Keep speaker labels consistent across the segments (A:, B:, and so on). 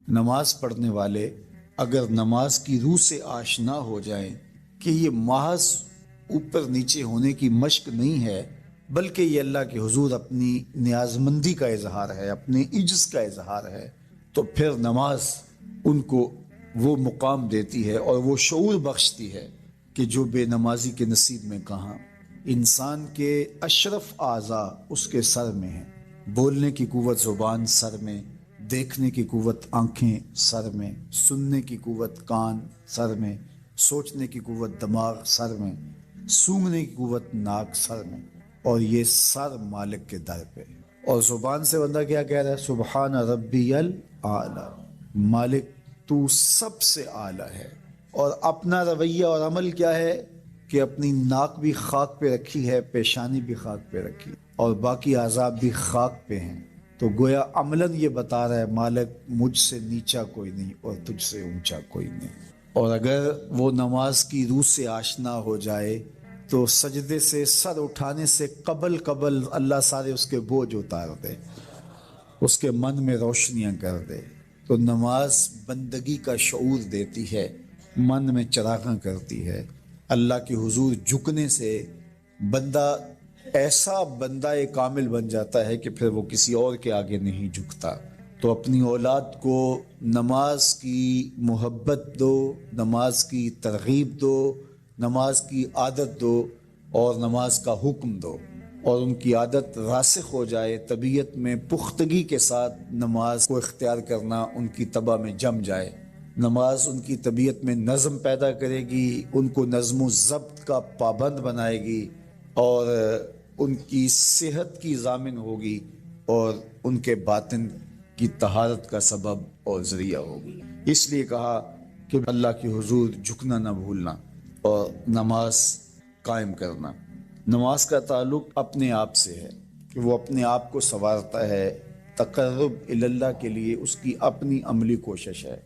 A: نماز پڑھنے والے اگر نماز کی روح سے آشنا ہو جائیں کہ یہ محض اوپر نیچے ہونے کی مشق نہیں ہے، بلکہ یہ اللہ کے حضور اپنی نیازمندی کا اظہار ہے، اپنے عجز کا اظہار ہے، تو پھر نماز ان کو وہ مقام دیتی ہے اور وہ شعور بخشتی ہے کہ جو بے نمازی کے نصیب میں کہاں۔ انسان کے اشرف اعضاء اس کے سر میں ہیں، بولنے کی قوت زبان سر میں، دیکھنے کی قوت آنکھیں سر میں، سننے کی قوت کان سر میں، سوچنے کی قوت دماغ سر میں، سونگھنے کی قوت ناک سر میں، اور یہ سر مالک کے در پہ۔ اور زبان سے بندہ کیا کہہ رہا ہے؟ سبحان ربی الاعلیٰ، مالک تو سب سے اعلیٰ ہے۔ اور اپنا رویہ اور عمل کیا ہے کہ اپنی ناک بھی خاک پہ رکھی ہے، پیشانی بھی خاک پہ رکھی، اور باقی اعضاء بھی خاک پہ ہیں۔ تو گویا عملاً یہ بتا رہا ہے مالک مجھ سے نیچا کوئی نہیں اور تجھ سے اونچا کوئی نہیں۔ اور اگر وہ نماز کی روح سے آشنا ہو جائے تو سجدے سے سر اٹھانے سے قبل اللہ سارے اس کے بوجھ اتار دے، اس کے من میں روشنیاں کر دے۔ تو نماز بندگی کا شعور دیتی ہے، من میں چراغاں کرتی ہے۔ اللہ کے حضور جھکنے سے بندہ ایسا بندہ کامل بن جاتا ہے کہ پھر وہ کسی اور کے آگے نہیں جھکتا۔ تو اپنی اولاد کو نماز کی محبت دو، نماز کی ترغیب دو، نماز کی عادت دو اور نماز کا حکم دو، اور ان کی عادت راسخ ہو جائے، طبیعت میں پختگی کے ساتھ نماز کو اختیار کرنا ان کی طبع میں جم جائے۔ نماز ان کی طبیعت میں نظم پیدا کرے گی، ان کو نظم و ضبط کا پابند بنائے گی، اور ان کی صحت کی ضامن ہوگی، اور ان کے باطن کی طہارت کا سبب اور ذریعہ ہوگی۔ اس لیے کہا کہ اللہ کے حضور جھکنا نہ بھولنا اور نماز قائم کرنا۔ نماز کا تعلق اپنے آپ سے ہے کہ وہ اپنے آپ کو سنوارتا ہے، تقرب اللہ کے لیے اس کی اپنی عملی کوشش ہے۔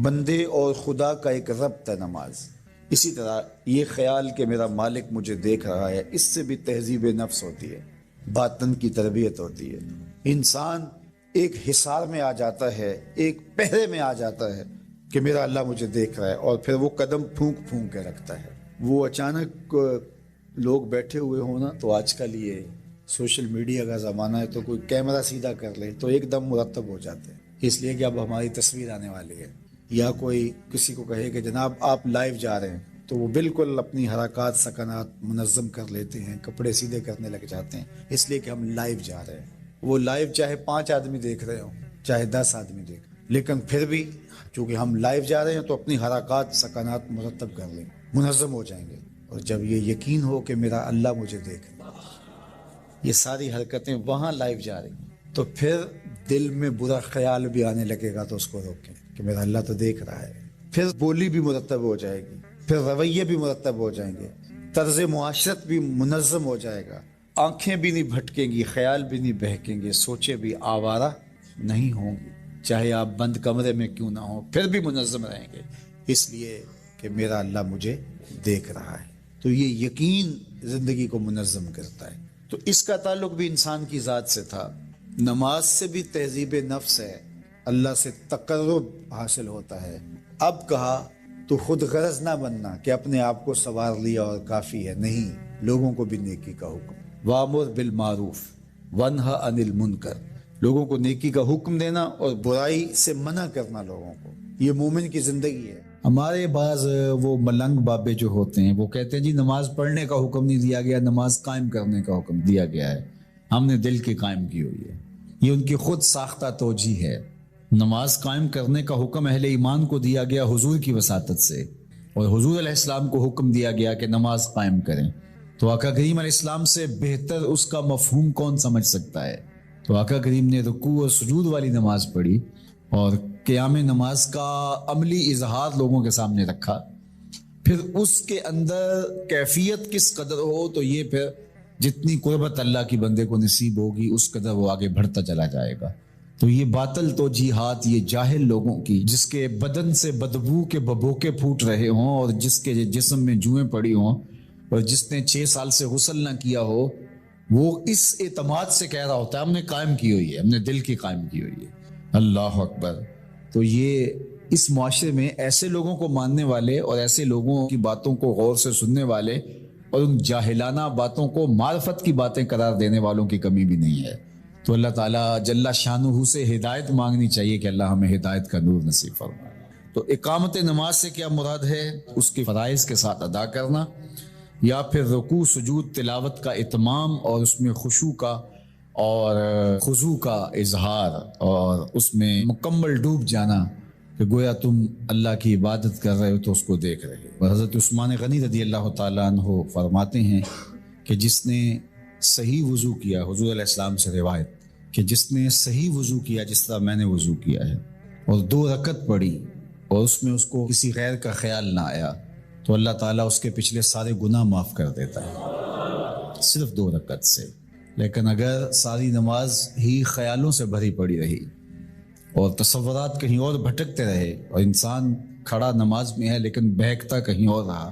A: بندے اور خدا کا ایک ربط ہے نماز۔ اسی طرح یہ خیال کہ میرا مالک مجھے دیکھ رہا ہے، اس سے بھی تہذیب نفس ہوتی ہے، باطن کی تربیت ہوتی ہے۔ انسان ایک حصار میں آ جاتا ہے، ایک پہرے میں آ جاتا ہے کہ میرا اللہ مجھے دیکھ رہا ہے، اور پھر وہ قدم پھونک پھونک کے رکھتا ہے۔ وہ اچانک لوگ بیٹھے ہوئے ہوں نا، تو آج کل یہ سوشل میڈیا کا زمانہ ہے، تو کوئی کیمرہ سیدھا کر لے تو ایک دم مرتب ہو جاتے ہیں، اس لیے کہ اب ہماری تصویر آنے والی ہے۔ یا کوئی کسی کو کہے کہ جناب آپ لائیو جا رہے ہیں، تو وہ بالکل اپنی حرکات سکنات منظم کر لیتے ہیں، کپڑے سیدھے کرنے لگ جاتے ہیں، اس لیے کہ ہم لائیو جا رہے ہیں۔ وہ لائیو چاہے 5 آدمی دیکھ رہے ہوں، چاہے 10 آدمی دیکھ، لیکن پھر بھی چونکہ ہم لائیو جا رہے ہیں تو اپنی حرکات سکنات مرتب کر لیں، منظم ہو جائیں گے۔ اور جب یہ یقین ہو کہ میرا اللہ مجھے دیکھ رہا ہے، یہ ساری حرکتیں وہاں لائیو جا رہی ہیں، تو پھر دل میں برا خیال بھی آنے لگے گا تو اس کو روکیں کہ میرا اللہ تو دیکھ رہا ہے۔ پھر بولی بھی مرتب ہو جائے گی، پھر رویے بھی مرتب ہو جائیں گے، طرز معاشرت بھی منظم ہو جائے گا، آنکھیں بھی نہیں بھٹکیں گی، خیال بھی نہیں بہکیں گے، سوچیں بھی آوارہ نہیں ہوں گی، چاہے آپ بند کمرے میں کیوں نہ ہوں، پھر بھی منظم رہیں گے، اس لیے کہ میرا اللہ مجھے دیکھ رہا ہے۔ تو یہ یقین زندگی کو منظم کرتا ہے۔ تو اس کا تعلق بھی انسان کی ذات سے تھا۔ نماز سے بھی تہذیب نفس ہے، اللہ سے تقرب حاصل ہوتا ہے۔ اب کہا تو خود غرض نہ بننا کہ اپنے آپ کو سنوار لیا اور کافی ہے، نہیں، لوگوں کو بھی نیکی کا حکم، وامر بالمعروف ونہا عن المنکر، لوگوں کو نیکی کا حکم دینا اور برائی سے منع کرنا لوگوں کو، یہ مومن کی زندگی ہے۔ ہمارے بعض وہ ملنگ بابے جو ہوتے ہیں وہ کہتے ہیں جی نماز پڑھنے کا حکم نہیں دیا گیا، نماز قائم کرنے کا حکم دیا گیا ہے، ہم نے دل کی قائم کی ہوئی ہے۔ یہ ان کی خود ساختہ توجیہ ہے۔ نماز قائم کرنے کا حکم اہل ایمان کو دیا گیا حضور کی وساطت سے، اور حضور علیہ السلام کو حکم دیا گیا کہ نماز قائم کریں، تو آقا کریم علیہ السلام سے بہتر اس کا مفہوم کون سمجھ سکتا ہے؟ تو آقا کریم نے رکوع اور سجود والی نماز پڑھی اور قیام نماز کا عملی اظہار لوگوں کے سامنے رکھا۔ پھر اس کے اندر کیفیت کس قدر ہو تو یہ پھر جتنی قربت اللہ کی بندے کو نصیب ہوگی اس قدر وہ آگے بڑھتا چلا جائے گا۔ تو یہ باطل توجیہات یہ جاہل لوگوں کی، جس کے بدن سے بدبو کے ببوکے پھوٹ رہے ہوں اور جس کے جسم میں جوئیں پڑی ہوں اور جس نے 6 سال سے غسل نہ کیا ہو، وہ اس اعتماد سے کہہ رہا ہوتا ہے ہم نے قائم کی ہوئی ہے، ہم نے دل کی قائم کی ہوئی ہے۔ اللہ اکبر۔ تو یہ اس معاشرے میں ایسے لوگوں کو ماننے والے اور ایسے لوگوں کی باتوں کو غور سے سننے والے اور ان جاہلانہ باتوں کو معرفت کی باتیں قرار دینے والوں کی کمی بھی نہیں ہے. تو اللہ تعالیٰ جل شانہ سے ہدایت مانگنی چاہیے کہ اللہ ہمیں ہدایت کا نور نصیب فرمائے. تو اقامت نماز سے کیا مراد ہے؟ اس کے فرائض کے ساتھ ادا کرنا، یا پھر رکوع سجود تلاوت کا اتمام اور اس میں خشوع کا اور خضوع کا اظہار اور اس میں مکمل ڈوب جانا کہ گویا تم اللہ کی عبادت کر رہے ہو تو اس کو دیکھ رہے ہو. حضرت عثمان غنی رضی اللہ تعالیٰ عنہ فرماتے ہیں کہ جس نے صحیح وضو کیا، حضور علیہ السلام سے روایت کہ جس نے صحیح وضو کیا جس طرح میں نے وضو کیا ہے اور 2 رکعت پڑھی اور اس میں اس کو کسی غیر کا خیال نہ آیا تو اللہ تعالیٰ اس کے پچھلے سارے گناہ معاف کر دیتا ہے صرف 2 رکعت سے. لیکن اگر ساری نماز ہی خیالوں سے بھری پڑی رہی اور تصورات کہیں اور بھٹکتے رہے اور انسان کھڑا نماز میں ہے لیکن بہکتا کہیں اور رہا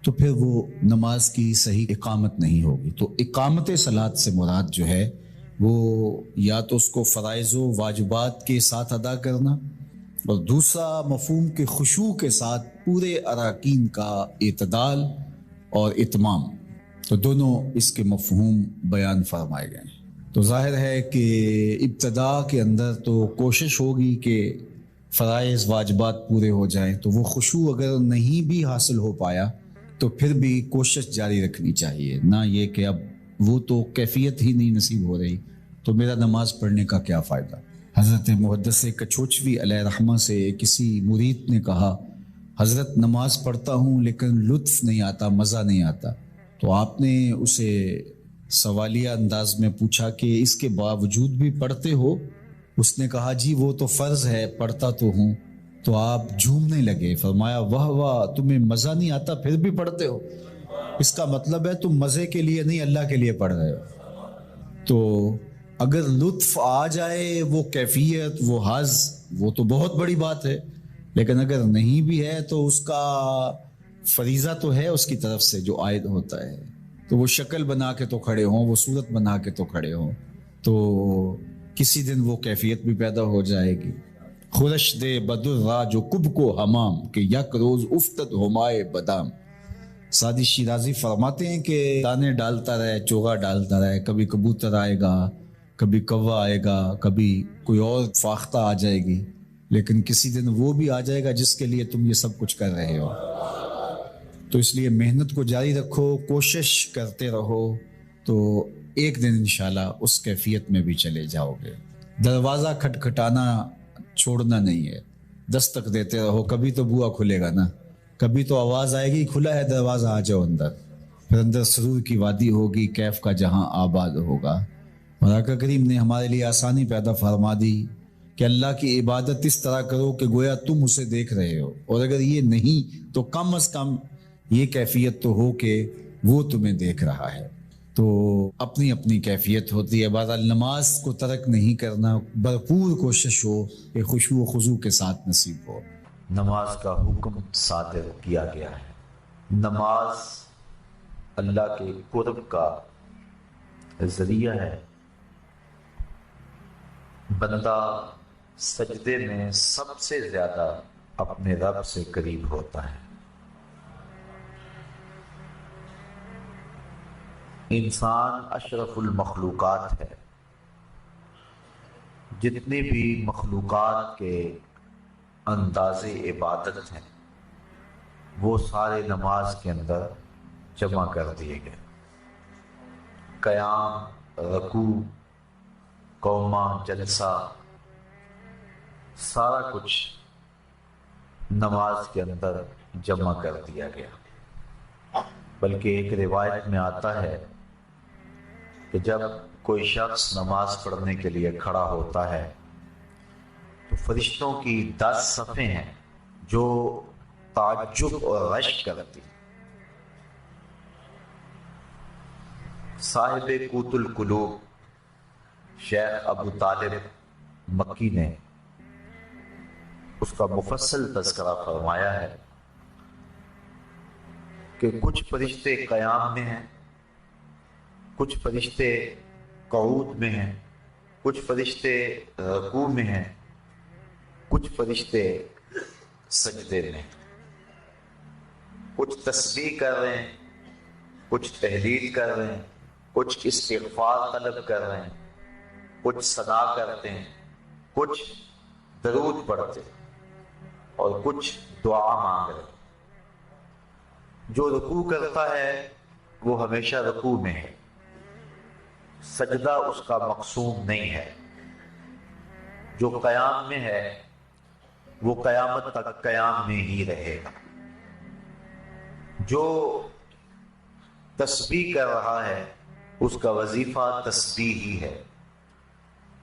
A: تو پھر وہ نماز کی صحیح اقامت نہیں ہوگی. تو اقامت صلاۃ سے مراد جو ہے وہ یا تو اس کو فرائض و واجبات کے ساتھ ادا کرنا اور دوسرا مفہوم کے خشوع کے ساتھ پورے اراکین کا اعتدال اور اتمام. تو دونوں اس کے مفہوم بیان فرمائے گئے ہیں. تو ظاہر ہے کہ ابتدا کے اندر تو کوشش ہوگی کہ فرائض واجبات پورے ہو جائیں، تو وہ خشوع اگر نہیں بھی حاصل ہو پایا تو پھر بھی کوشش جاری رکھنی چاہیے، نہ یہ کہ اب وہ تو کیفیت ہی نہیں نصیب ہو رہی تو میرا نماز پڑھنے کا کیا فائدہ. حضرت محدث کچوچوی علیہ رحمہ سے کسی مرید نے کہا حضرت نماز پڑھتا ہوں لیکن لطف نہیں آتا، مزہ نہیں آتا. تو آپ نے اسے سوالیہ انداز میں پوچھا کہ اس کے باوجود بھی پڑھتے ہو؟ اس نے کہا جی وہ تو فرض ہے، پڑھتا تو ہوں. تو آپ جھومنے لگے، فرمایا واہ واہ، تمہیں مزہ نہیں آتا پھر بھی پڑھتے ہو؟ اس کا مطلب ہے تم مزے کے لیے نہیں اللہ کے لیے پڑھ رہے ہو. تو اگر لطف آ جائے، وہ کیفیت، وہ حظ، وہ تو بہت بڑی بات ہے. لیکن اگر نہیں بھی ہے تو اس کا فریضہ تو ہے اس کی طرف سے جو عائد ہوتا ہے. تو وہ شکل بنا کے تو کھڑے ہوں، وہ صورت بنا کے تو کھڑے ہوں، تو کسی دن وہ کیفیت بھی پیدا ہو جائے گی. خورش دے بدر را جو کب کو حمام کہ یک روز افتد ہمائے بدام. سعدی شیرازی فرماتے ہیں کہ دانے ڈالتا رہے، چوغا ڈالتا رہے، کبھی کبوتر آئے گا، کبھی کوا آئے گا، کبھی کوئی اور فاختہ آ جائے گی، لیکن کسی دن وہ بھی آ جائے گا جس کے لیے تم یہ سب کچھ کر رہے ہو. تو اس لیے محنت کو جاری رکھو، کوشش کرتے رہو، تو ایک دن انشاءاللہ اس کیفیت میں بھی چلے جاؤ گے. دروازہ کھٹکھٹانا چھوڑنا نہیں ہے، دستک دیتے رہو، کبھی تو بوا کھلے گا نا، کبھی تو آواز آئے گی کھلا ہے دروازہ آ جاؤ اندر. پھر اندر سرور کی وادی ہوگی، کیف کا جہاں آباد ہوگا. اور آقا کریم نے ہمارے لیے آسانی پیدا فرما دی کہ اللہ کی عبادت اس طرح کرو کہ گویا تم اسے دیکھ رہے ہو، اور اگر یہ نہیں تو کم از کم یہ کیفیت تو ہو کہ وہ تمہیں دیکھ رہا ہے. تو اپنی اپنی کیفیت ہوتی ہے. بہرحال نماز کو ترک نہیں کرنا، بھرپور کوشش ہو کہ خشوع و خضوع کے ساتھ نصیب ہو.
B: نماز کا حکم صادر کیا گیا ہے. نماز اللہ کے قرب کا ذریعہ ہے. بندہ سجدے میں سب سے زیادہ اپنے رب سے قریب ہوتا ہے. انسان اشرف المخلوقات ہے. جتنی بھی مخلوقات کے انداز عبادت ہیں وہ سارے نماز کے اندر جمع کر دیے گئے. قیام، رکوع، قومہ، جلسہ، سارا کچھ نماز کے اندر جمع کر دیا گیا. بلکہ ایک روایت میں آتا ہے کہ جب کوئی شخص نماز پڑھنے کے لیے کھڑا ہوتا ہے تو فرشتوں کی 10 صفیں ہیں جو تعجب اور رشک کرتی. صاحب قوت القلوب شیخ ابو طالب مکی نے اس کا مفصل تذکرہ فرمایا ہے کہ کچھ فرشتے قیام میں ہیں، کچھ فرشتے قعود میں ہیں، کچھ فرشتے رکوع میں ہیں، کچھ کچھ فرشتے سجدے میں، کچھ تسبیح کر رہے ہیں، کچھ تحلیل کر رہے ہیں، کچھ استغفار طلب کر رہے ہیں، کچھ ثنا کرتے ہیں، کچھ درود پڑھتے ہیں اور کچھ دعا مانگ رہے ہیں۔ جو رکوع کرتا ہے وہ ہمیشہ رکوع میں ہے، سجدہ اس کا مقصود نہیں ہے۔ جو قیام میں ہے وہ قیامت تک قیام میں ہی رہے گا۔ جو تسبیح کر رہا ہے اس کا وظیفہ تسبیح ہی ہے۔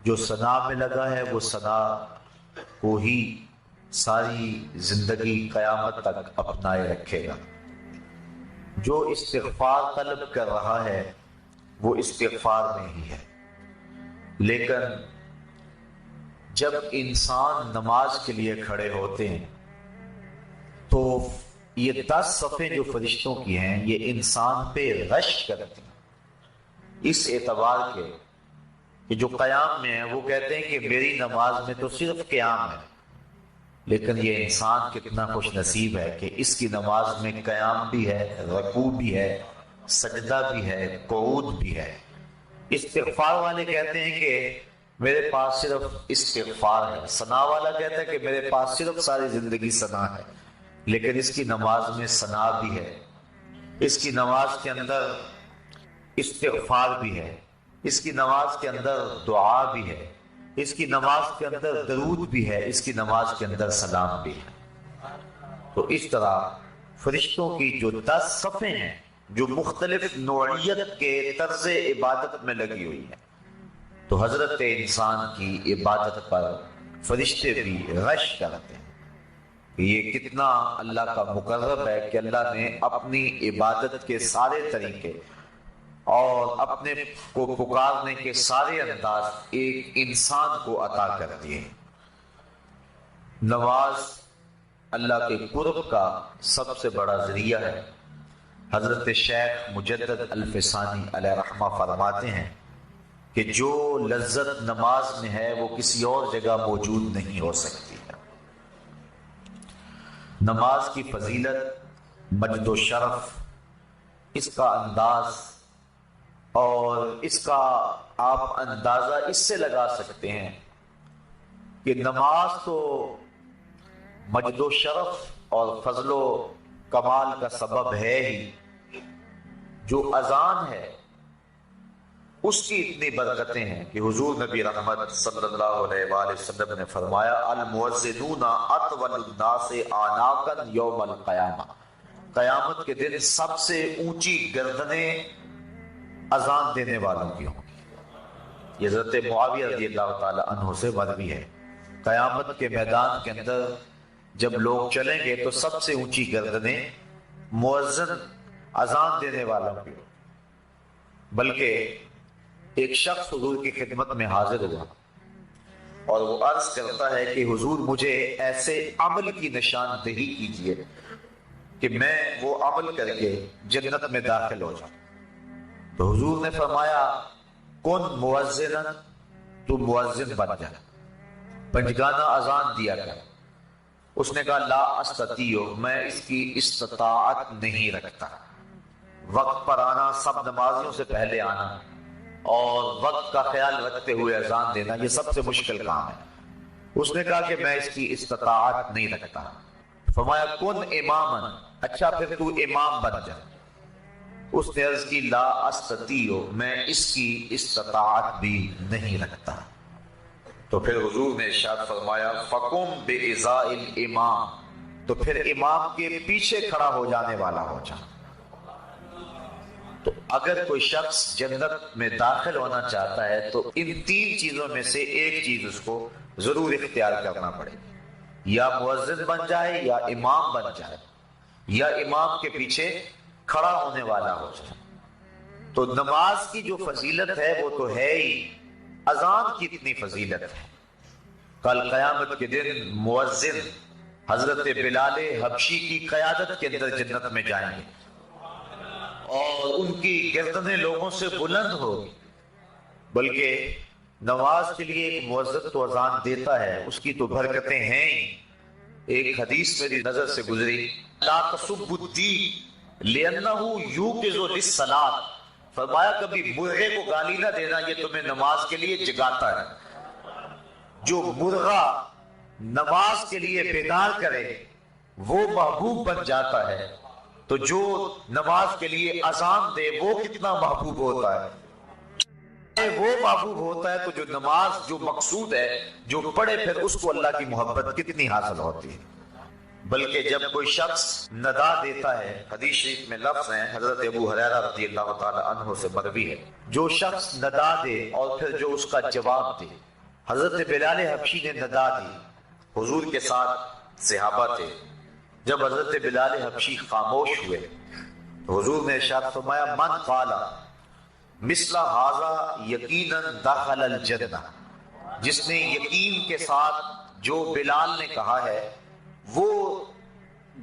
B: جو ثنا میں لگا ہے وہ ثنا کو ہی ساری زندگی قیامت تک اپنائے رکھے گا۔ جو استغفار طلب کر رہا ہے وہ استغفار میں ہی ہے۔ لیکن جب انسان نماز کے لیے کھڑے ہوتے ہیں تو یہ 10 صفیں جو فرشتوں کی ہیں یہ انسان پہ غش کرتی ہیں، اس اعتبار کے کہ جو قیام میں ہے وہ کہتے ہیں کہ میری نماز میں تو صرف قیام ہے، لیکن یہ انسان کتنا خوش نصیب ہے کہ اس کی نماز میں قیام بھی ہے، رکوع بھی ہے، سجدہ بھی ہے، قعود بھی ہے۔ استغفار والے کہتے ہیں کہ میرے پاس صرف استغفار ہے، ثنا والا کہتا ہے کہ میرے پاس صرف ساری زندگی ثنا ہے، لیکن اس کی نماز میں ثنا بھی ہے، اس کی نماز کے اندر استغفار بھی ہے، اس کی نماز کے اندر دعا بھی ہے، اس کی نماز کے اندر درود بھی ہے، اس کی نماز کے اندر سلام بھی ہے۔ تو اس طرح فرشتوں کی جو 10 صفیں ہیں جو مختلف نوعیت کے طرز عبادت میں لگی ہوئی ہیں، تو حضرت انسان کی عبادت پر فرشتے بھی غش کرتے ہیں کہ یہ کتنا اللہ کا مقرب ہے کہ اللہ نے اپنی عبادت کے سارے طریقے اور اپنے کو پکارنے کے سارے انداز ایک انسان کو عطا کر دیے۔ نماز اللہ کے قرب کا سب سے بڑا ذریعہ ہے۔ حضرت شیخ مجدد الفسانی علیہ رحمہ فرماتے ہیں کہ جو لذت نماز میں ہے وہ کسی اور جگہ موجود نہیں ہو سکتی ہے۔ نماز کی فضیلت، مجد و شرف، اس کا انداز اور اس کا آپ اندازہ اس سے لگا سکتے ہیں کہ نماز تو مجد و شرف اور فضل و کمال کا سبب ہے ہی، جو اذان ہے اس کی اتنی برکتیں ہیں کہ حضور نبی رحمت صلی اللہ علیہ وآلہ وسلم نے فرمایا المؤذنون اطول الناس اعناقا یوم القیامہ، قیامت کے دن سب سے اونچی گردنیں اذان دینے والوں کی ہوں گی۔ یہ حضرت معاویہ رضی اللہ تعالی عنہ سے مروی ہے۔ قیامت کے میدان کے اندر جب لوگ چلیں گے تو سب سے اونچی گردنیں مؤذن اذان دینے والوں کی، بلکہ ایک شخص حضور کی خدمت میں حاضر ہوا اور وہ عرض کرتا ہے کہ حضور مجھے ایسے عمل کی نشاندہی کیجیے کہ میں وہ عمل کر کے جنت میں داخل ہو جاؤں۔ تو حضور نے فرمایا کن مؤذنا، تو مؤذن بن جا، پنجگانہ اذان دیا کر۔ اس نے کہا لا استطیع، میں اس کی استطاعت نہیں رکھتا۔ وقت پر آنا، سب نمازیوں سے پہلے آنا اور وقت کا خیال رکھتے ہوئے اذان دینا یہ سب سے مشکل کام ہے۔ اس نے کہا کہ میں اس کی استطاعت نہیں رکھتا۔ فرمایا کن اماما، اچھا پھر تو امام بن جا۔ اس نے عرض کی لا استطیع، میں اس کی استطاعت بھی نہیں رکھتا۔ تو پھر حضور نے ارشاد فرمایا فقم بإزاء الامام، تو پھر امام کے پیچھے کھڑا ہو جانے والا ہو جا۔ تو اگر کوئی شخص جنت میں داخل ہونا چاہتا ہے تو ان 3 چیزوں میں سے ایک چیز اس کو ضرور اختیار کرنا پڑے گی، یا مؤذن بن جائے، یا امام بن جائے، یا امام کے پیچھے کھڑا ہونے والا ہو جائے۔ تو نماز کی جو فضیلت ہے وہ تو ہے ہی، اذان کی اتنی فضیلت ہے۔ کل قیامت کے دن مؤذن حضرت بلال حبشی کی قیادت کے اندر جنت میں جائیں گے اور ان کی گردنیں لوگوں سے بلند ہوگی، بلکہ نماز کے لیے ایک مؤذن تو اذان دیتا ہے، اس کی تو برکتیں ہیں ہی۔ ایک حدیث میری نظر سے گزری، لا تسبوا الدین لأنہ یوقظ للصلاۃ، فرمایا کبھی مرغے کو گالی نہ دینا، یہ تمہیں نماز کے لیے جگاتا ہے۔ جو مرغا نماز کے لیے بیدار کرے وہ محبوب بن جاتا ہے، تو جو نماز کے لیے اذان دے وہ کتنا محبوب ہوتا ہے۔ وہ محبوب ہوتا ہے تو جو نماز جو مقصود ہے جو پڑھے پھر اس کو اللہ کی محبت کتنی حاصل ہوتی ہے۔ بلکہ جب کوئی شخص ندا دیتا ہے، حدیث شریف میں لفظ ہیں، حضرت ابو ہریرہ رضی اللہ تعالی عنہ سے مروی ہے، جو شخص ندا دے اور پھر جو اس کا جواب دے۔ حضرت بلال حبشی نے ندا دی، حضور کے ساتھ صحابہ تھے، جب حضرت بلال حبشی خاموش ہوئے تو حضور نے ارشاد فرمایا من قال مثل ھذا یقینا دخل الجنہ، جس نے یقین کے ساتھ جو بلال نے کہا ہے وہ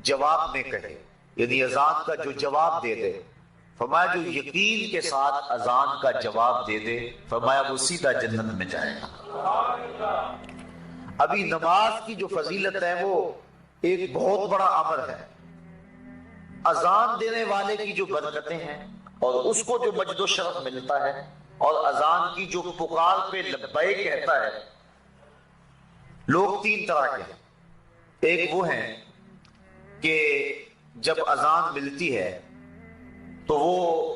B: جواب میں کہے، یعنی اذان کا جو جواب دے دے، فرمایا جو یقین کے ساتھ اذان کا جواب دے دے، فرمایا وہ سیدھا جنت میں جائے گا۔ ابھی نماز کی جو فضیلت ہے وہ ایک بہت بڑا امر ہے، اذان دینے والے کی جو برکتیں ہیں اور اس کو جو مجد و شرف ملتا ہے، اور اذان کی جو پکار پہ لبیک کہتا ہے۔ لوگ تین طرح کے ہیں، ایک وہ ہیں کہ جب اذان ملتی ہے تو وہ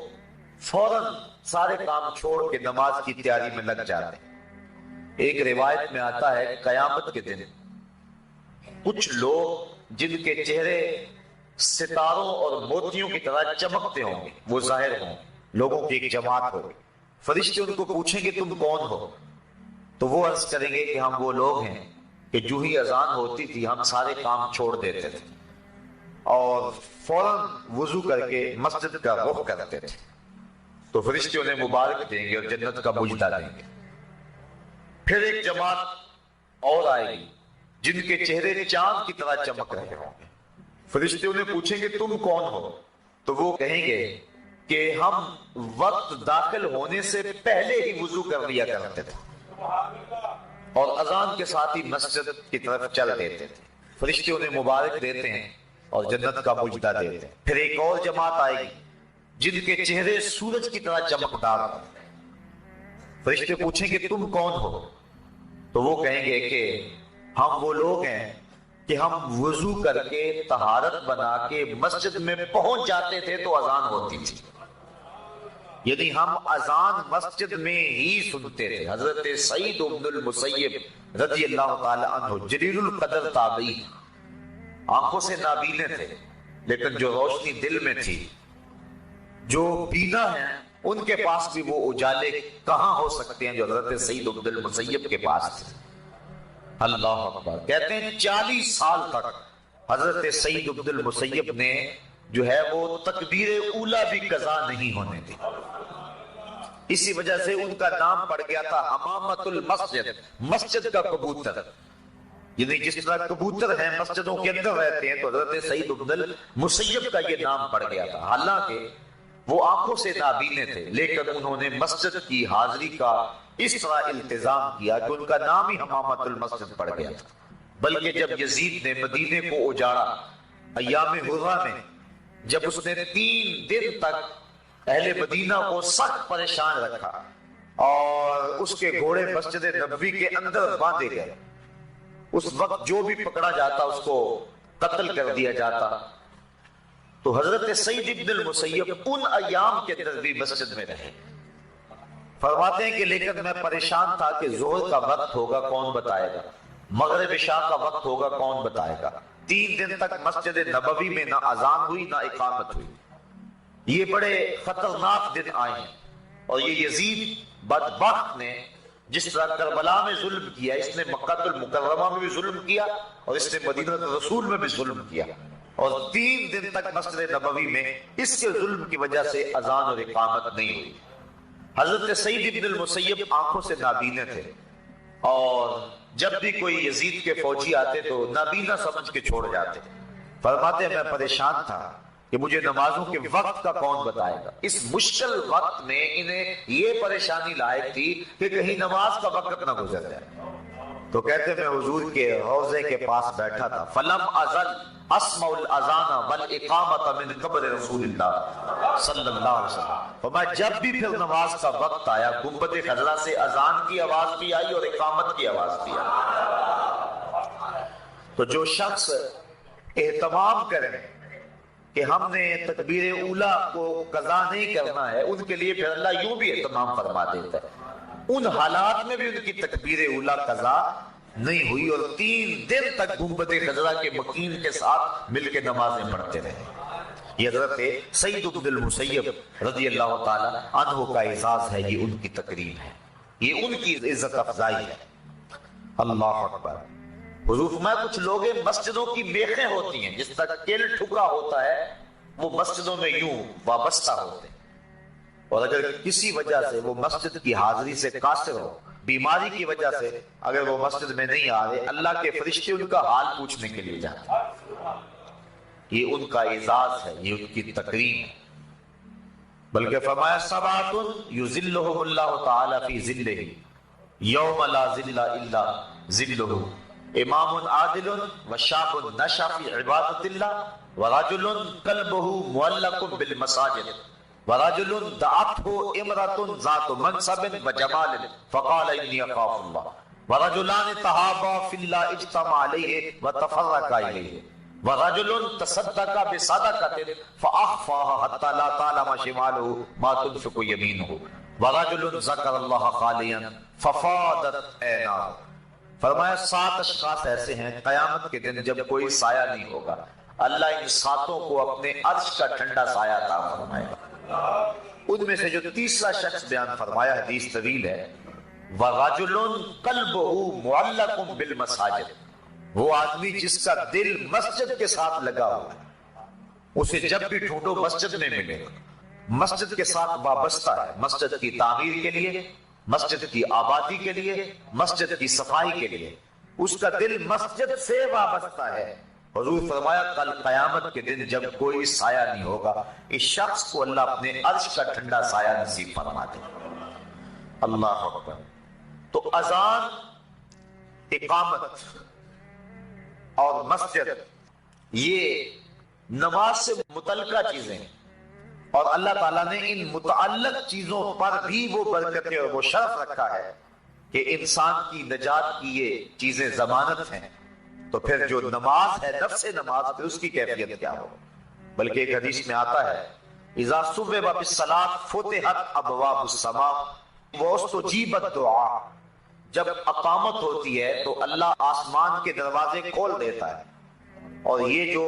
B: فوراً سارے کام چھوڑ کے نماز کی تیاری میں لگ جاتے ہیں۔ ایک روایت میں آتا ہے قیامت کے دن کچھ لوگ جن کے چہرے ستاروں اور موتیوں کی طرح چمکتے ہوں گے، وہ ظاہر ہوں، لوگوں کی ایک جماعت ہوگی، فرشتے ان کو پوچھیں گے تم کون ہو؟ تو وہ عرض کریں گے کہ ہم وہ لوگ ہیں کہ جو ہی اذان ہوتی تھی ہم سارے کام چھوڑ دیتے تھے اور فوراً وضو کر کے مسجد کا رخ کرتے تھے۔ تو فرشتے انہیں مبارک دیں گے اور جنت کا مجدہ دیں گے۔ پھر ایک جماعت اور آئے گی جن کے چہرے چاند کی طرح چمک رہے ہوں گے، فرشتے انہیں پوچھیں گے تم کون ہو؟ تو وہ کہیں گے کہ ہم وقت داخل ہونے سے پہلے ہی وضو کر لیا کرتے تھے اور اذان کے ساتھ ہی مسجد کی طرف چل دیتے تھے۔ فرشتے انہیں مبارک دیتے ہیں اور جنت کا مجدہ دیتے ہیں۔ پھر ایک اور جماعت آئے گی جن کے چہرے سورج کی طرح چمکدار ہوں گے، فرشتے پوچھیں گے تم کون ہو؟ تو وہ کہیں گے کہ ہم وہ لوگ ہیں کہ ہم وضو کر کے طہارت بنا کے مسجد میں پہنچ جاتے تھے تو اذان ہوتی تھی، یعنی ہم اذان مسجد میں ہی سنتے تھے۔ حضرت سعید بن المسیب رضی اللہ تعالی عنہ جلیل القدر تابعی، آنکھوں سے نابینے تھے لیکن جو روشنی دل میں تھی، جو بینا ہیں ان کے پاس بھی وہ اجالے کہاں ہو سکتے ہیں جو حضرت سعید بن المسیب کے پاس تھے۔ اللہ اکبر، کہتے ہیں 40 سال تک حضرت سعید بن المسیب نے جو ہے وہ تکبیر اولا بھی قضا نہیں ہونے دی، اسی وجہ سے ان کا نام پڑ گیا تھا حمامت المسجد، مسجد کا کبوتر، یعنی جس طرح کبوتر ہیں مسجدوں کے اندر رہتے ہیں تو حضرت سعید بن المسیب کا یہ نام پڑ گیا تھا۔ حالانکہ وہ آنکھوں سے نابینے تھے لیکن انہوں نے مسجد کی حاضری کا اس طرح التزام کیا کہ ان کا نام ہی حمامت المسجد پڑ گیا تھا۔ بلکہ جب یزید نے مدینے کو اجاڑا ایام حرہ میں، جب اس نے 3 دن تک اہل مدینہ کو سخت پریشان رکھا اور اس کے گھوڑے مسجد نبوی کے اندر باندھے گئے، اس وقت جو بھی پکڑا جاتا اس کو قتل کر دیا جاتا، تو حضرت سعید بن المسیب ان ایام کے اندر بھی مسجد میں رہے۔ فرماتے ہیں کہ لیکن میں پریشان تھا کہ ظہر کا وقت ہوگا کون بتائے گا، مغرب عشاء کا وقت ہوگا کون بتائے گا۔ 3 دن تک مسجد نبوی میں نہ اذان ہوئی نہ اقامت ہوئی۔ یہ بڑے خطرناک دن آئے ہیں اور یہ یزید بدبخت نے جس طرح کربلا میں ظلم کیا، اس نے مکہ المکرمہ میں بھی ظلم کیا اور اس نے مدینہ رسول میں بھی ظلم کیا، اور 3 دن تک مسجد نبوی میں اس کے ظلم کی وجہ سے اذان اور اقامت نہیں ہوئی۔ حضرت سعید بن المسیب آنکھوں سے نابینے تھے اور جب بھی کوئی یزید کے فوجی آتے تو نابینا سمجھ کے چھوڑ جاتے۔ فرماتے ہیں میں پریشان تھا کہ مجھے نمازوں کے وقت کا کون بتائے گا. اس مشکل وقت میں انہیں یہ پریشانی لاحق تھی کہ کہیں نماز کا وقت نہ گزر جائے. تو کہتے میں حضور کے روضے کے پاس بیٹھا تھا. فلم ازل اسمع الاذان والاقامۃ من قبر رسول اللہ صلی اللہ علیہ وسلم. اور میں جب بھی پھر نماز کا وقت آیا گنبد خضرا سے اذان کی آواز بھی آئی اور اقامت کی آواز بھی آئی. تو جو شخص اہتمام کریں کہ ہم نے تکبیر اولا کو قضا نہیں کرنا ہے، ان کے لیے پھر اللہ یوں بھی اہتمام فرما دیتا ہے. ان حالات میں بھی ان کی تکبیر اولا قضا نہیں ہوئی اور 3 دن تک گنبد خضرا کے مکین کے ساتھ مل کے نمازیں پڑھتے رہے. یہ حضرت سعید بن المسیب رضی اللہ تعالی عنہ کا اعزاز ہے، یہ ان کی تکریم ہے، یہ ان کی عزت افزائی ہے. اللہ اکبر. حضور فرمایا کچھ لوگ مسجدوں کی میخیں ہوتی ہیں، جس طرح کیل ٹھکا ہوتا ہے وہ مسجدوں میں یوں وابستہ ہوتے ہیں، اور اگر کسی وجہ سے وہ مسجد کی حاضری سے قاصر ہو، بیماری کی وجہ سے اگر وہ مسجد میں نہیں آ رہے، اللہ کے فرشتے ان کا حال پوچھنے کے لیے جاتے ہیں. یہ ان کا اعزاز ہے، یہ ان کی تکریم ہے. بلکہ فرمایا سبعۃ یذلھم اللہ تعالی فی ظلہ یوم لا ظل الا ظلہ، امام عادل وشاب نشأ فی عبادۃ اللہ ورجل قلبہ معلق بالمساجد ورجل دعته امرأة ذات منصب وجمال فقال انی اخاف اللہ ورجلان تحابا فی اللہ اجتمع علیہ وتفرقا الیہ ورجل تصدق بصدقة فأخفاها حتى لا تعلم شماله ما تنفق يمينه ورجل ذكر الله خاليا ففاضت عيناه. فرمایا 7 اشخاص ایسے ہیں قیامت کے دن جب کوئی سایہ نہیں ہوگا، اللہ ان 7 کو اپنے عرش کا ٹھنڈا سایہ عطا فرمائے گا. ان میں سے جو تیسرا شخص بیان فرمایا، حدیث طویل ہے، وَرَجُلٌ قَلْبُهُ مُعَلَّقٌ بِالْمَسَاجِدِ، وہ آدمی جس کا دل مسجد کے ساتھ لگا ہوا ہے، اسے جب بھی ڈھونڈو مسجد میں ملے گا، مسجد کے ساتھ وابستہ ہے، مسجد کی تعمیر کے لیے، مسجد کی آبادی کے لیے، مسجد کی صفائی کے لیے، اس کا دل مسجد سے وابستہ ہے. حضور فرمایا کل قیامت کے دن جب کوئی سایہ نہیں ہوگا، اس شخص کو اللہ اپنے عرش کا ٹھنڈا سایہ نصیب فرما دے. اللہ اکبر. تو اذان، اقامت اور مسجد یہ نماز سے متعلقہ چیزیں ہیں، اور اللہ تعالیٰ نے ان متعلق چیزوں پر بھی وہ برکتیں اور وہ شرف رکھا ہے کہ انسان کی نجات کی یہ چیزیں ضمانت ہیں. تو پھر جو نماز ہے، نفس نماز، پھر اس کی کیفیت کیا ہو. بلکہ ایک حدیث میں آتا ہے اذا صبح بالصلاۃ فتحت ابواب السماء واستجیبت دعا، جب اقامت ہوتی ہے تو اللہ آسمان کے دروازے کھول دیتا ہے، اور یہ جو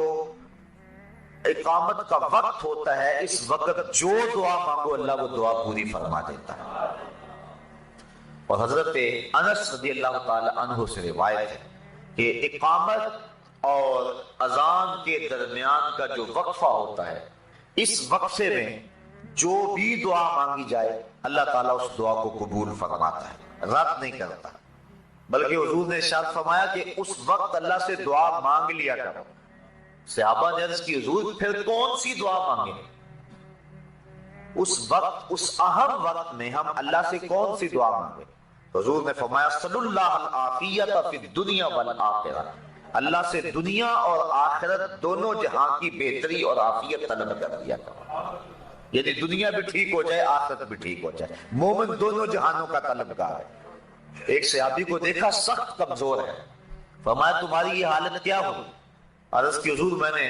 B: اقامت کا وقت ہوتا ہے اس وقت جو دعا مانگو اللہ وہ دعا پوری فرما دیتا ہے. اور حضرت انس رضی اللہ تعالی عنہ سے روایت ہے کہ اقامت اور اذان کے درمیان کا جو وقفہ ہوتا ہے، اس وقفے میں جو بھی دعا مانگی جائے اللہ تعالیٰ اس دعا کو قبول فرماتا ہے، رد نہیں کرتا. بلکہ حضور نے ارشاد فرمایا کہ اس وقت اللہ سے دعا مانگ لیا کرو. صحابہ نے عرض کی حضور پھر کون سی دعا مانگیں؟ اس وقت، اس اہم وقت میں ہم اللہ سے کون سی دعا مانگیں؟ حضور نے فرمایا صلی اللہ العافیت فی الدنیا والآخرہ، اللہ سے دنیا اور آخرت دونوں جہاں کی بہتری اور عافیت طلب کر لیا کرو. یعنی دنیا بھی ٹھیک ہو جائے، آخرت بھی ٹھیک ہو جائے. مومن دونوں جہانوں کا طلبگار ہے. ایک صحابی کو دیکھا سخت کمزور ہے، فرمایا تمہاری یہ حالت کیا ہوئی؟ عرض کی حضور میں نے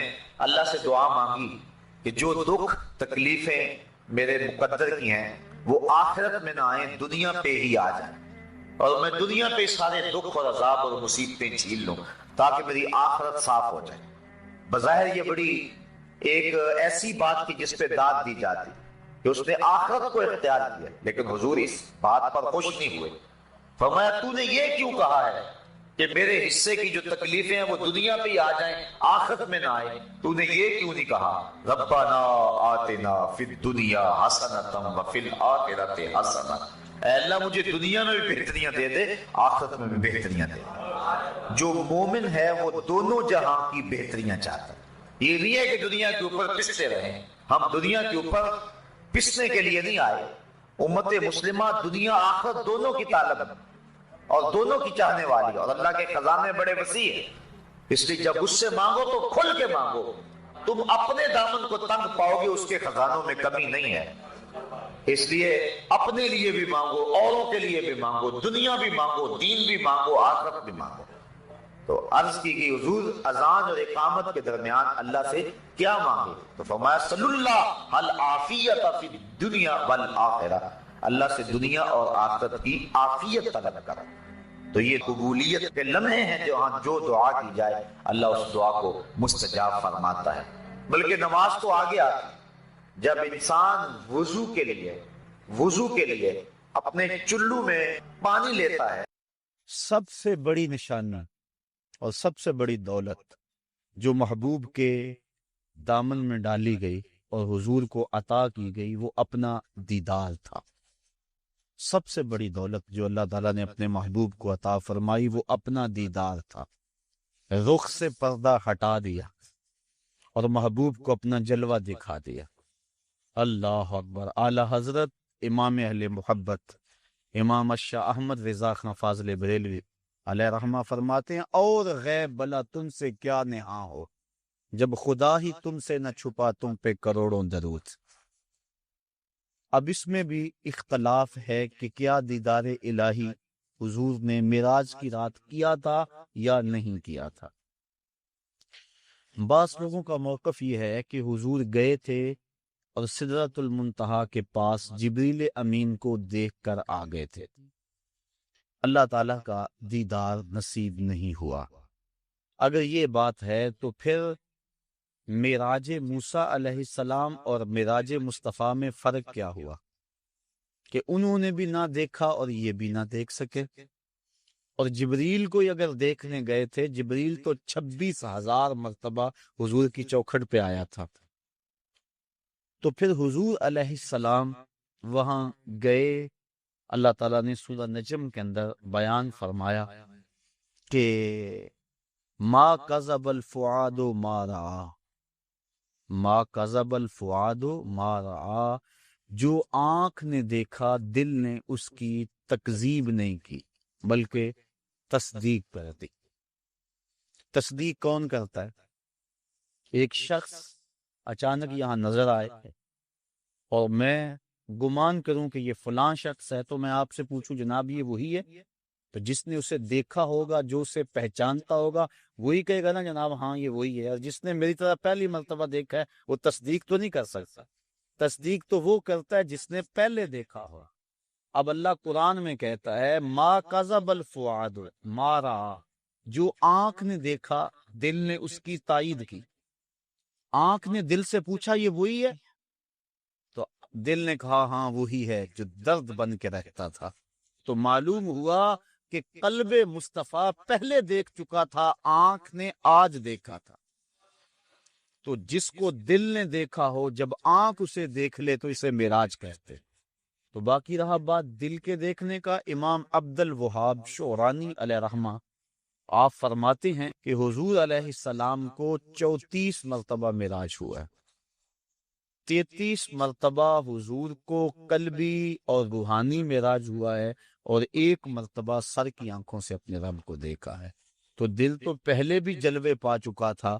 B: اللہ سے دعا مانگی کہ جو دکھ تکلیفیں میرے مقدر کی ہیں وہ آخرت میں نہ آئیں، دنیا پہ ہی آ جائیں، اور میں دنیا پہ سارے دکھ اور عذاب اور مصیبتیں جھیل لوں تاکہ میری آخرت صاف ہو جائے. بظاہر یہ بڑی ایک ایسی بات کی جس پہ داد دی جاتی کہ اس نے آخرت کو اختیار کیا، لیکن حضور اس بات پر خوش نہیں ہوئے. فرمایا تو نے یہ کیوں کہا ہے کہ میرے حصے کی جو تکلیفیں ہیں وہ دنیا پہ ہی آ جائیں، آخرت میں نہ آئے؟ تو نے یہ کیوں نہیں کہا ربنا آتنا فی الدنیا حسنۃ وفی الآخرۃ حسنۃ، اے اللہ مجھے دنیا میں بھی بہتریاں دے دے، آخرت میں بھی بہتریاں دے. جو مومن ہے وہ دونوں جہاں کی بہتریاں چاہتا ہے. یہ نہیں ہے کہ دنیا کے اوپر پستے رہیں، ہم دنیا کے اوپر پسنے کے لیے نہیں آئے۔ امت مسلمہ دنیا آخرت دونوں کی طالب اور دونوں کی چاہنے والی، اور اللہ کے خزانے بڑے وسیع ہیں، اس لیے جب اس سے مانگو تو کھل کے مانگو، تم اپنے دامن کو تنگ پاؤ گے، اس کے خزانوں میں کمی نہیں ہے۔ اس لیے اپنے لیے بھی مانگو، اوروں کے لیے بھی مانگو، دنیا بھی مانگو، دین بھی مانگو، آخرت بھی مانگو۔ تو عرض کی کہ حضور اذان اور اقامت کے درمیان اللہ سے کیا مانگے؟ تو فرمایا صلی اللہ العافیت فی الدنیا والآخرہ، اللہ سے دنیا اور آخرت کی عافیت طلب کرو۔ تو یہ قبولیت کے لمحے ہیں جو دعا کی جائے اللہ اس دعا کو مستجاب فرماتا ہے۔ بلکہ نماز تو آگے آتی، جب انسان وضو کے لیے اپنے چلو میں پانی لیتا ہے،
C: سب سے بڑی نشانی اور سب سے بڑی دولت جو محبوب کے دامن میں ڈالی گئی اور حضور کو عطا کی گئی وہ اپنا دیدار تھا۔ سب سے بڑی دولت جو اللہ تعالیٰ نے اپنے محبوب کو عطا فرمائی وہ اپنا دیدار تھا۔ رخ سے پردہ ہٹا دیا اور محبوب کو اپنا جلوہ دکھا دیا۔ اللہ اکبر۔ اعلی حضرت امام اہل محبت امام الشاہ احمد رضا خان فاضل بریلوی علیہ رحمہ فرماتے ہیں، اور غیب بلا تم سے کیا نہاں ہو، جب خدا ہی تم سے نہ چھپا تم پہ کروڑوں درود۔ اب اس میں بھی اختلاف ہے کہ کیا دیدار الہی حضور نے معراج کی رات کیا تھا یا نہیں کیا تھا۔ بعض لوگوں کا موقف یہ ہے کہ حضور گئے تھے اور سدرۃ المنتہا کے پاس جبریل امین کو دیکھ کر آ گئے تھے، اللہ تعالیٰ کا دیدار نصیب نہیں ہوا۔ اگر یہ بات ہے تو پھر معراج موسیٰ علیہ السلام اور معراج مصطفیٰ میں فرق کیا ہوا کہ انہوں نے بھی نہ دیکھا اور یہ بھی نہ دیکھ سکے؟ اور جبریل کو اگر دیکھنے گئے تھے، جبریل تو 26,000 مرتبہ حضور کی چوکھٹ پہ آیا تھا، تو پھر حضور علیہ السلام وہاں گئے۔ اللہ تعالیٰ نے سورہ نجم کے اندر بیان فرمایا کہ ما کذب الفؤاد ما رأى، ما کذب الفؤاد ما رأى، جو آنکھ نے دیکھا دل نے اس کی تکذیب نہیں کی بلکہ تصدیق کر دی۔ تصدیق کون کرتا ہے؟ ایک شخص اچانک یہاں نظر آئے اور میں گمان کروں کہ یہ فلاں شخص ہے، تو میں آپ سے پوچھوں جناب یہ وہی ہے؟ تو جس نے اسے دیکھا ہوگا، جو اسے پہچانتا ہوگا، وہی کہے گا نا جناب ہاں یہ وہی ہے۔ اور جس نے میری طرح پہلی مرتبہ دیکھا ہے وہ تصدیق تو نہیں کر سکتا۔ تصدیق تو وہ کرتا ہے جس نے پہلے دیکھا ہوا۔ اب اللہ قرآن میں کہتا ہے ما کذب الفؤاد ما رأى، جو آنکھ نے دیکھا دل نے اس کی تائید کی۔ آنکھ نے دل سے پوچھا یہ وہی ہے، تو دل نے کہا ہاں وہی ہے جو درد بن کے رہتا تھا۔ تو معلوم ہوا کہ قلب مصطفیٰ پہلے دیکھ چکا تھا، آنکھ نے آج دیکھا تھا۔ تو جس کو دل نے دیکھا ہو جب آنکھ اسے دیکھ لے تو اسے معراج کہتے۔ تو باقی رہا بات دل کے دیکھنے کا، امام عبد الوہاب شعرانی علیہ رحمہ آپ فرماتے ہیں کہ حضور علیہ السلام کو 34 مرتبہ معراج ہوا ہے۔ 33 مرتبہ حضور کو قلبی اور روحانی معراج ہوا ہے، اور 1 مرتبہ سر کی آنکھوں سے اپنے رب کو دیکھا ہے۔ تو دل تو پہلے بھی جلوے پا چکا تھا،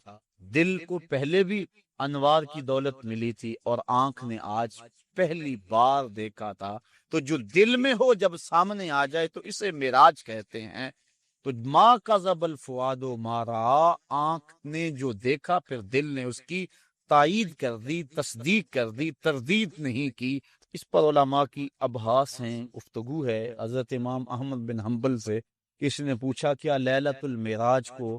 C: دل کو پہلے بھی انوار کی دولت ملی تھی، اور آنکھ نے آج پہلی بار دیکھا تھا۔ تو جو دل میں ہو جب سامنے آ جائے تو اسے معراج کہتے ہیں۔ تو ما کذب الفؤاد ما رأى، آنکھ نے جو دیکھا پھر دل نے اس کی تائید کر دی، تصدیق کر دی، تردید نہیں کی۔ اس پر علماء کی ابحاث ہیں، گفتگو ہے۔ حضرت امام احمد بن حنبل سے کسی نے پوچھا کیا لیلۃ المعراج کو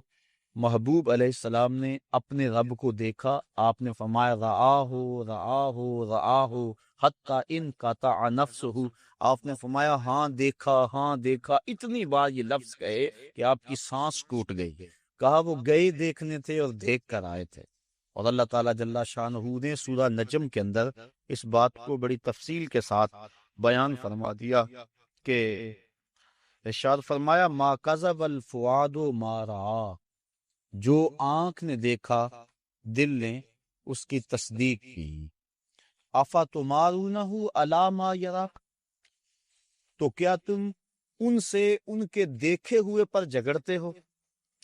C: محبوب علیہ السلام نے اپنے رب کو دیکھا؟ آپ نے فرمایا رآہ رآہ رآہ حتی ان قطع نفسہ، آپ نے فرمایا ہاں دیکھا، اتنی بار یہ لفظ کہے کہ آپ کی سانس ٹوٹ گئی۔ کہا وہ گئے دیکھنے تھے اور دیکھ کر آئے تھے۔ اور اللہ تعالیٰ جل شانہ نے سورہ نجم کے اندر اس بات کو بڑی تفصیل کے ساتھ بیان فرما دیا کہ ارشاد فرمایا ما کذب الفؤاد ما رأى، جو آنکھ نے دیکھا دل نے اس کی تصدیق کی۔ افتمارونہ علی ما یرا، تو کیا تم ان سے ان کے دیکھے ہوئے پر جھگڑتے ہو،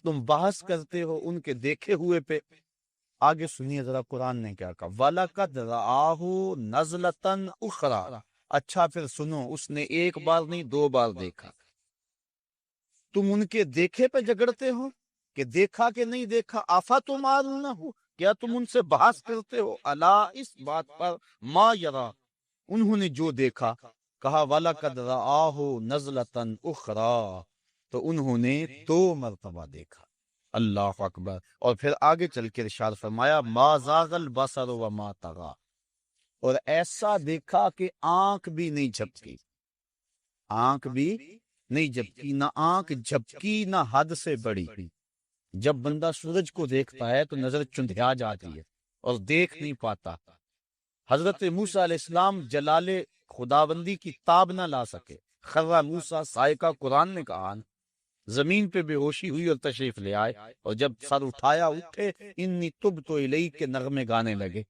C: تم بحث کرتے ہو ان کے دیکھے ہوئے پہ؟ آگے سنیے ذرا قرآن نے کیا کہا، وَلَقَدْ رَآهُ نَزْلَةً أُخْرَى، اچھا پھر سنو، اس نے ایک بار نہیں 2 بار دیکھا۔ تم ان کے دیکھے پہ جھگڑتے ہو کہ دیکھا کہ نہیں دیکھا، افتمارونہ، کیا تم ان سے بحث کرتے ہو، الا، اس بات پر، ما یرا، انہوں نے جو دیکھا۔ کہا وَلَقَدْ رَآهُ نَزْلَةً أُخْرَى، تو انہوں نے 2 مرتبہ دیکھا۔ اللہ اکبر۔ اور پھر آگے چل کے ارشاد فرمایا ما زاغ البصر وما طغى، اور ایسا دیکھا کہ آنکھ بھی نہیں جھپکی، آنکھ بھی نہیں جھپکی، نہ آنکھ جھپکی نہ حد سے بڑی۔ جب بندہ سورج کو دیکھتا ہے تو نظر چندھیا جاتی ہے اور دیکھ نہیں پاتا۔ حضرت موسیٰ علیہ السلام جلال خداوندی کی تاب نہ لا سکے، خرہ موسیٰ صاعقہ، قرآن نے کہا زمین پہ بے ہوشی ہوئی اور تشریف لے آئے، اور جب سر اٹھایا اٹھے، انی تبت الیک کے نغمے گانے لگے۔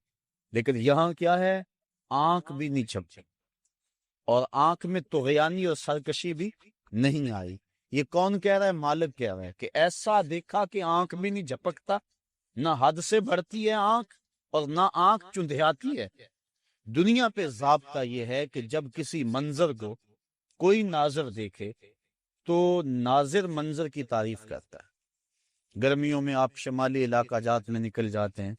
C: لیکن یہاں کیا ہے، آنکھ بھی نہیں جھپکی، اور آنکھ میں طغیانی اور سرکشی بھی نہیں آئی۔ یہ کون کہہ رہا ہے؟ مالک کہہ رہا ہے کہ ایسا دیکھا کہ آنکھ بھی نہیں جھپکتا، نہ حد سے بڑھتی ہے آنکھ اور نہ آنکھ چندھیاتی ہے۔ دنیا پہ ضابطہ یہ ہے کہ جب کسی منظر کو کوئی ناظر دیکھے تو ناظر منظر کی تعریف کرتا ہے۔ گرمیوں میں آپ شمالی علاقہ جات میں نکل جاتے ہیں،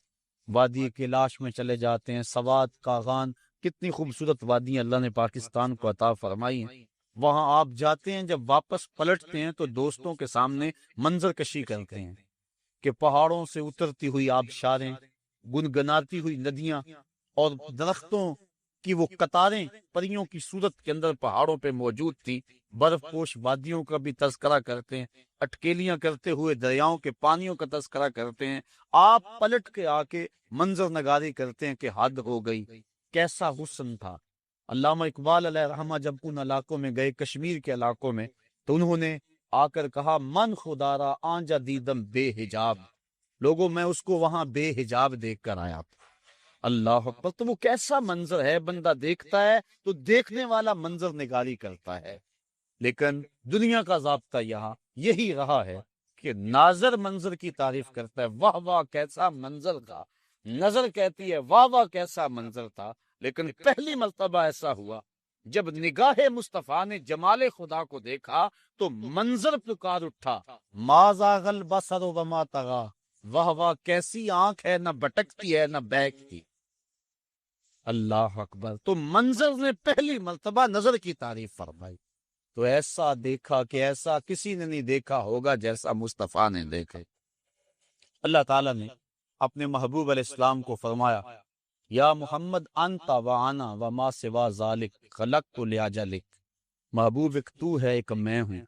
C: وادی کیلاش میں چلے جاتے ہیں، سوات، کاغان، کتنی خوبصورت وادیاں اللہ نے پاکستان کو عطا فرمائی ہیں۔ وہاں آپ جاتے ہیں، جب واپس پلٹتے ہیں تو دوستوں کے سامنے منظر کشی کرتے ہیں کہ پہاڑوں سے اترتی ہوئی آبشاریں، گنگناتی ہوئی ندیاں، اور درختوں کی وہ قطاریں پریوں کی صورت کے اندر پہاڑوں پہ موجود تھی۔ برف پوش وادیوں کا بھی تذکرہ کرتے ہیں، اٹکیلیاں کرتے ہوئے دریاؤں کے پانیوں کا تذکرہ کرتے ہیں۔ آپ پلٹ کے آ کے منظر نگاری کرتے ہیں کہ حد ہو گئی، کیسا حسن تھا۔ علامہ اقبال علیہ رحمہ جب ان علاقوں میں گئے، کشمیر کے علاقوں میں، تو انہوں نے آ کر کہا من خدارا آنجا دیدم بے حجاب، لوگوں میں اس کو وہاں بے حجاب دیکھ کر آیا۔ اللہ اکبر۔ تو وہ کیسا منظر ہے، بندہ دیکھتا ہے تو دیکھنے والا منظر نگاری کرتا ہے۔ لیکن دنیا کا ضابطہ یہاں یہی رہا ہے کہ ناظر منظر کی تعریف کرتا ہے، واہ واہ کیسا منظر تھا، نظر کہتی ہے واہ واہ کیسا منظر تھا۔ لیکن پہلی مرتبہ ایسا ہوا جب نگاہ مصطفیٰ نے جمال خدا کو دیکھا تو منظر پکار اٹھا، ما زاغ البصر وما طغى، واہ واہ کیسی آنکھ ہے، نہ بٹکتی ہے نہ بہکتی۔ اللہ اکبر۔ تو منظر نے پہلی مرتبہ نظر کی تعریف فرمائی۔ تو ایسا دیکھا کہ ایسا کسی نے نہیں دیکھا ہوگا جیسا مصطفیٰ نے دیکھے۔ اللہ تعالیٰ نے اپنے محبوب علیہ السلام کو فرمایا یا محمد انت وانا وما سوا ذالک خلقت لاجلک، محبوب ایک تو ہے، ایک میں ہوں،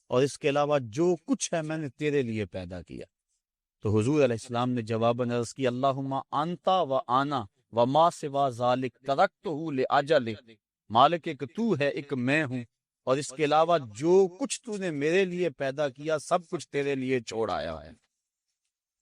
C: اور اس کے علاوہ جو کچھ ہے میں نے تیرے لیے پیدا کیا۔ تو حضور علیہ السلام نے جواباً عرض کی اللہم انت وانا وما سوا ذالک ترکتہ لاجلک، مالک ایک تو ہے، ایک میں ہوں، اور اس کے علاوہ جو کچھ تو نے میرے لیے پیدا کیا سب کچھ تیرے لیے چھوڑ آیا ہے۔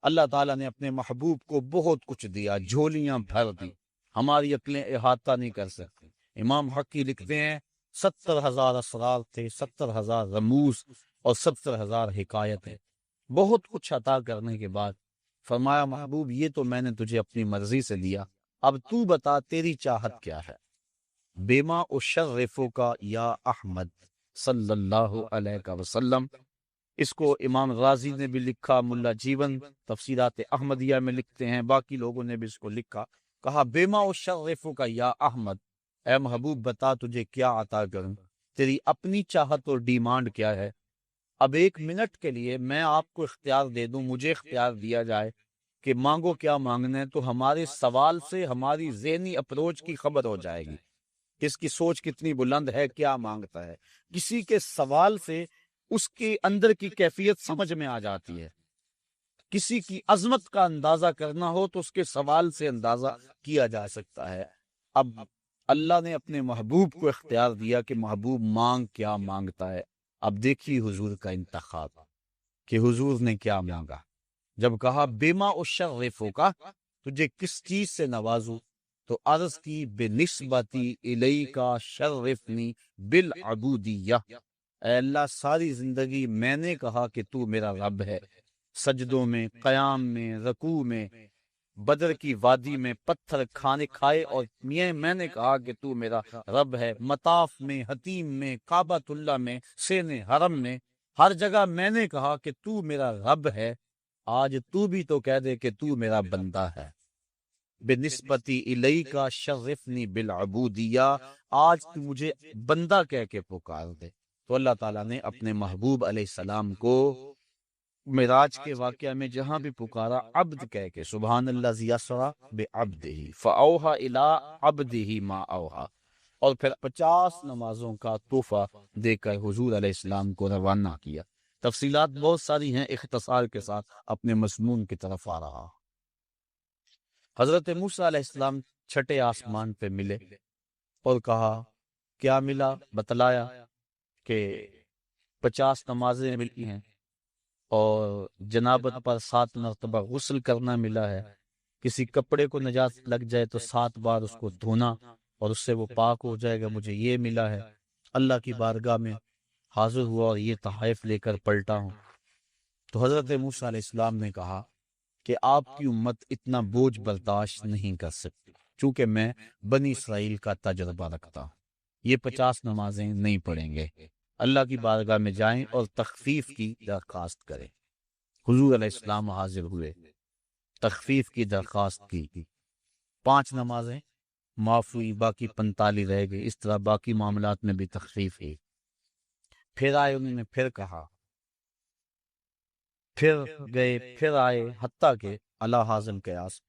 C: اللہ تعالیٰ نے اپنے محبوب کو بہت کچھ دیا، جھولیاں بھر دی، ہماری عقلیں احاطہ نہیں کر سکتی۔ امام حقی لکھتے ہیں 70,000 اسرار تھے، 70,000 رموز اور 70,000 حکایتیں، بہت کچھ عطا کرنے کے بعد فرمایا محبوب یہ تو میں نے تجھے اپنی مرضی سے دیا، اب تو بتا تیری چاہت کیا ہے۔ بیما اشرفک یا احمد صلی اللہ علیہ وسلم، اس کو امام غازی نے بھی لکھا، ملا جیون تفسیرات احمدیہ میں لکھتے ہیں، باقی لوگوں نے بھی اس کو لکھا۔ کہا بیما اشرفک یا احمد، اے محبوب بتا تجھے کیا عطا کروں، تیری اپنی چاہت اور ڈیمانڈ کیا ہے۔ اب 1 منٹ کے لیے میں آپ کو اختیار دے دوں، مجھے اختیار دیا جائے کہ مانگو کیا مانگنا ہے، تو ہمارے سوال سے ہماری ذہنی اپروچ کی خبر ہو جائے گی، کس کی سوچ کتنی بلند ہے، کیا مانگتا ہے۔ کسی کے سوال سے اس کے اندر کی کیفیت سمجھ میں آ جاتی ہے۔ کسی کی عظمت کا اندازہ کرنا ہو تو اس کے سوال سے اندازہ کیا جا سکتا ہے۔ اب اللہ نے اپنے محبوب کو اختیار دیا کہ محبوب مانگ کیا مانگتا ہے۔ اب دیکھیے حضور کا انتخاب کہ حضور نے کیا مانگا۔ جب کہا بیما اشرفو کا، تجھے کس چیز سے نوازوں، تو عرض کی بنسبتی الیکا شرفنی بالعبودیہ، اے اللہ ساری زندگی میں نے کہا کہ تو میرا رب ہے، سجدوں میں، قیام میں، رکوع میں، بدر کی وادی میں پتھر کھانے کھائے اور میں نے کہا کہ تو میرا رب ہے، مطاف میں، حتیم میں، کعبۃ اللہ میں، سین حرم میں، ہر جگہ میں نے کہا کہ تو میرا رب ہے، آج تو بھی تو کہہ دے کہ تو میرا بندہ ہے، بنسبتی الیکا شرفنی بالعبودیہ، آج تو مجھے بندہ کہہ کے پکار دے۔ تو اللہ تعالیٰ نے اپنے محبوب علیہ السلام کو معراج کے واقعہ میں جہاں بھی پکارا عبد کہہ کے، سبحان اللہ یسرا بعبدہ فاوحا الی عبدہ ما اوحا، اور پھر 50 نمازوں کا تحفہ دے کر حضور علیہ السلام کو روانہ کیا۔ تفصیلات بہت ساری ہیں، اختصار کے ساتھ اپنے مضمون کی طرف آ رہا۔ حضرت موسیٰ علیہ السلام چھٹے آسمان پہ ملے اور کہا کیا ملا، بتلایا کہ 50 نمازیں ملی ہیں اور جنابت پر 7 مرتبہ غسل کرنا ملا ہے، کسی کپڑے کو نجاست لگ جائے تو 7 بار اس کو دھونا اور اس سے وہ پاک ہو جائے گا، مجھے یہ ملا ہے، اللہ کی بارگاہ میں حاضر ہوا اور یہ تحائف لے کر پلٹا ہوں۔ تو حضرت موسیٰ علیہ السلام نے کہا کہ آپ کی امت اتنا بوجھ برداشت نہیں کر سکتی، چونکہ میں بنی اسرائیل کا تجربہ رکھتا ہوں، یہ 50 نمازیں نہیں پڑھیں گے، اللہ کی بارگاہ میں جائیں اور تخفیف کی درخواست کریں۔ حضور علیہ السلام حاضر ہوئے، تخفیف کی درخواست کی، 5 نمازیں معاف ہوئی، باقی 45 رہ گئی، اس طرح باقی معاملات میں بھی تخفیف ہوئی۔ پھر آئے، انہوں نے پھر کہا، پھر گئے، پھر آئے، حتیٰ کہ اللہ حاضر قیاس